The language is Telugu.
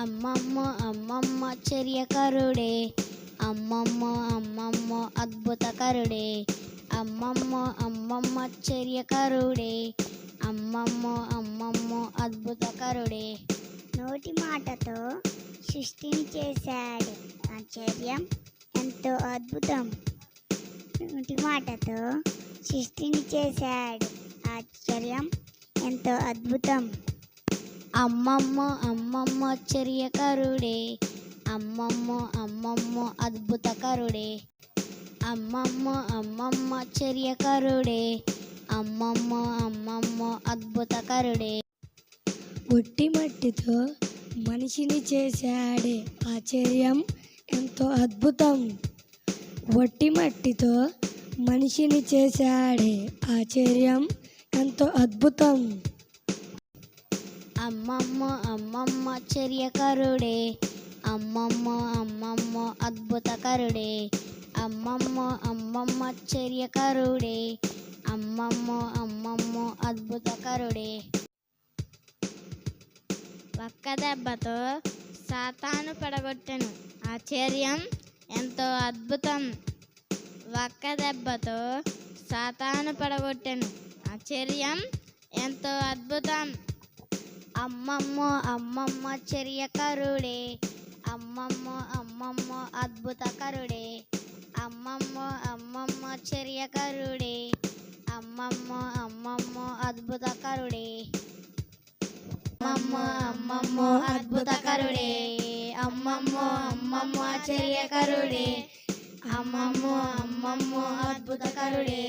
అమ్మమ్మ అమ్మమ్మ చర్యకరుడే, అమ్మమ్మ అమ్మమ్మ అద్భుతకరుడే, అమ్మమ్మ అమ్మమ్మ చర్యకరుడే, అమ్మమ్మ అమ్మమ్మ అద్భుతకరుడే. నోటి మాటతో సృష్టిని చేశాడు, ఆశ్చర్యం ఎంతో అద్భుతం. నోటి మాటతో సృష్టిని చేశాడు, ఆశ్చర్యం ఎంతో అద్భుతం. అమ్మమ్మ అమ్మమ్మ చర్యకరుడే, అమ్మమ్మ అమ్మమ్మ అద్భుతకరుడే, అమ్మమ్మ అమ్మమ్మ చర్యకరుడే, అమ్మమ్మ అమ్మమ్మ అద్భుతకరుడే. ఒట్టి మట్టితో మనిషిని చేశాడే, ఆశ్చర్యం ఎంతో అద్భుతం. ఒట్టి మట్టితో మనిషిని చేశాడే, ఆశ్చర్యం ఎంతో అద్భుతం. అమ్మమ్మ అమ్మమ్మ చర్యకరుడే, అమ్మమ్మ అమ్మమ్మ అద్భుతకరుడే, అమ్మమ్మ అమ్మమ్మ చర్యకరుడే, అమ్మమ్మ అమ్మమ్మ అద్భుతకరుడే. ఒక్క దెబ్బతో సాతాను పడగొట్టెను, ఆశ్చర్యం ఎంతో అద్భుతం. ఒక్క దెబ్బతో సాతాను పడగొట్టెను, ఆశ్చర్యం ఎంతో అద్భుతం. అమ్మమ్మ అమ్మమ్మ చర్యకరుడే, అమ్మమ్మ అమ్మమ్మ అద్భుతకరుడే, అమ్మమ్మ అమ్మమ్మ చర్యకరుడే, అమ్మమ్మ అమ్మమ్మ అద్భుతకరుడే. అమ్మమ్మ అమ్మమ్మ అద్భుతకరుడే, అమ్మమ్మ అమ్మమ్మ చర్యకరుడే, అమ్మమ్మ అమ్మమ్మ అద్భుతకరుడే.